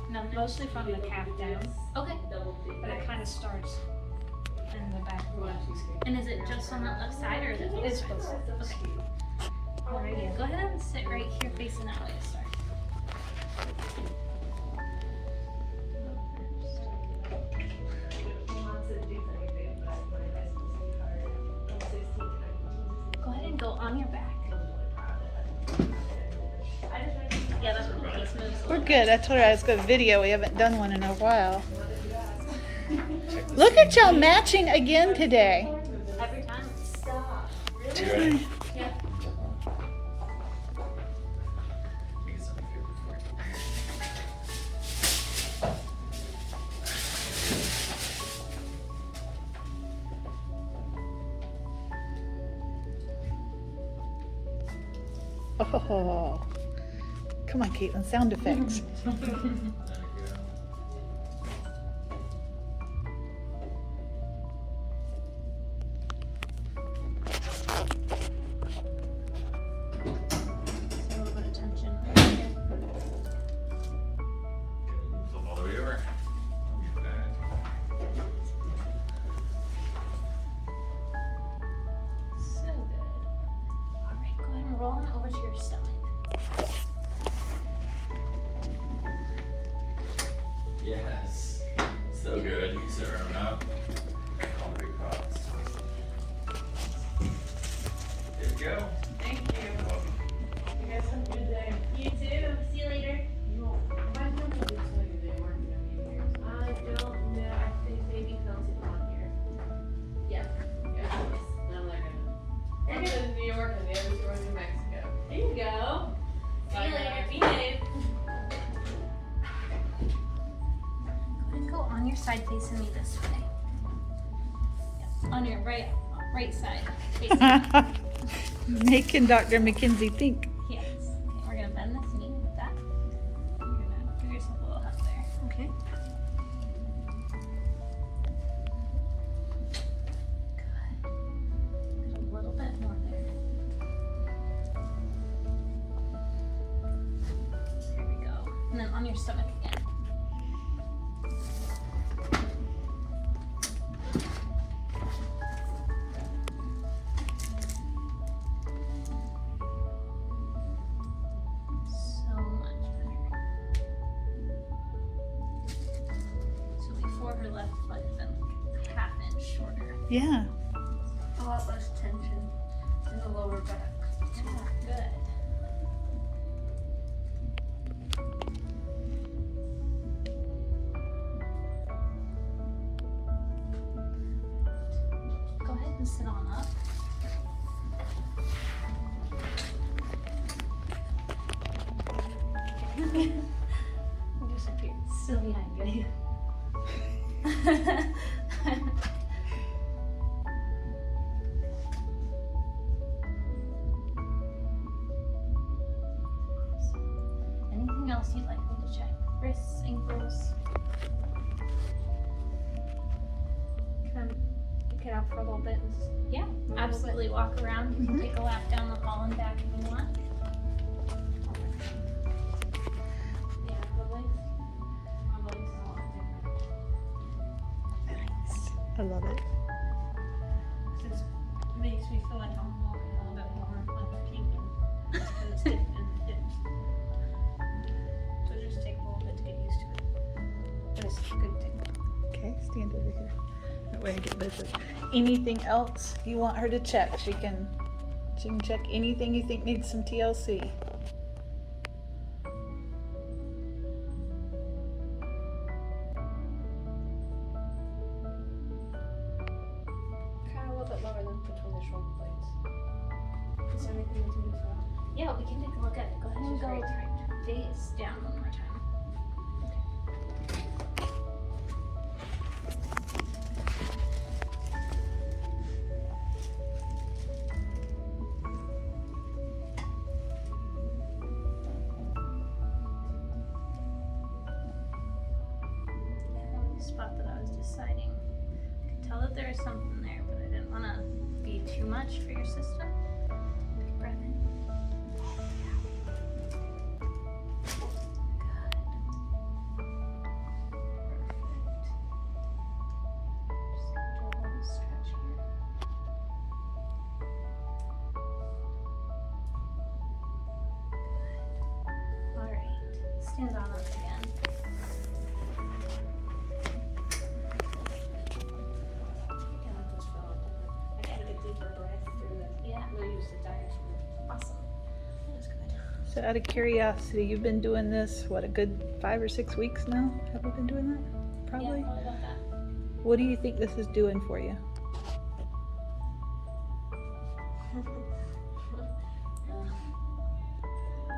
No, mostly from the calf down. Okay. But it kind of starts in the back. And is it just on that left side or is it both It's sides? both. Okay. Alrighty, go ahead and sit right here facing that way to start. Go ahead and go on your back. Yeah, that's what the piece moves. We're good. I told her I was going to video. We haven't done one in a while. Look at y'all matching again today. Every time. Stop. You ready? Yeah. Oh, come on, Caitlin. Sound effects. A little bit of tension right here. Flip all the way over. Get back. So good. Alright, go ahead and roll on over to your stomach. Yes. So good. You can sit right up. All the big pots. There we go. Thank you. Welcome. You guys have a good day. You too. See you later. My number will tell you they weren't gonna be here. I don't know. I think maybe Kelsey's on here. Yeah. Yeah. No, they're gonna. One's in New York and the other two are in New Mexico. There you go. See Bye, you later. guys. Behave. Go ahead and go on your side facing me this way. Yep. On your right side facing me. Making Dr. McKenzie think. Yes. Okay, we're gonna bend this knee like that. You're gonna give yourself a little hug there. Okay. Good. Good, a little bit more there. There we go. And then on your stomach again. So much better. So before her left foot had been like half inch shorter. Yeah. A lot less tension in the lower back. Yeah, good. Go ahead and sit on up. I'll disappear. Still behind you. Anything else you'd like me to check? Wrists, ankles? Can I get out for a little bit? And Yeah, absolutely. Walk around. You can take a lap down the hall and back if you want. Yeah, the legs. My legs are a lot different. I love it. It makes me feel like I'm walking a little bit more like a kingdom. Because it's different in the hips. So it just take a little bit to get used to it. But it's a good thing. Okay, stand over here. That way I get both of them. Anything else you want her to check? She can check anything you think needs some TLC. Kind of a little bit lower than between the shoulder blades. Is there anything we can do for that? Yeah, we can take a look at it. Go ahead and She's go very tight. face down one more time. The spot that I was deciding. I could tell that there was something there, but I didn't want to be too much for your system. Big breath in. Good. stand on up again. Yeah, I just felt like I gotta get deeper breath through the. Yeah. We'll use the diaphragm. Awesome. That's good. So out of curiosity, you've been doing this, what, a good 5 or 6 weeks now? Have you been doing that? Probably. Yeah, probably about that. What do you think this is doing for you?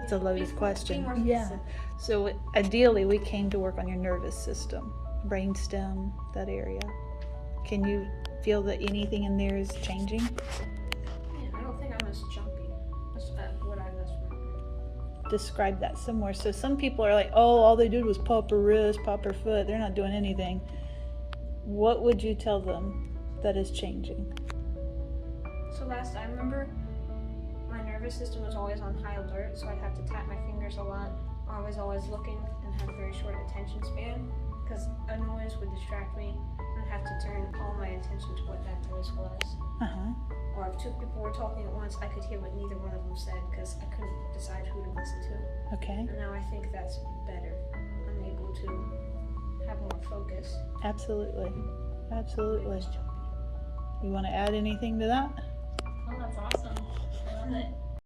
It's a loaded question. Be more Yeah. specific. So ideally, we came to work on your nervous system, brainstem, that area. Can you feel that anything in there is changing? Yeah, I don't think I'm as jumpy. That's what I was remembering. Describe that some more. So some people are like, oh, all they did was pop her wrist, pop her foot. They're not doing anything. What would you tell them that is changing? So last I remember, my nervous system was always on high alert, so I'd have to tap my fingers a lot. I was always looking and had a very short attention span because a noise would distract me and I'd have to turn all my attention to what that noise was. Uh-huh. Or if two people were talking at once, I could hear what neither one of them said because I couldn't decide who to listen to. Okay. And now I think that's better. I'm able to have more focus. Absolutely. Absolutely. Less jumpy. You want to add anything to that? Oh, that's awesome. I love it.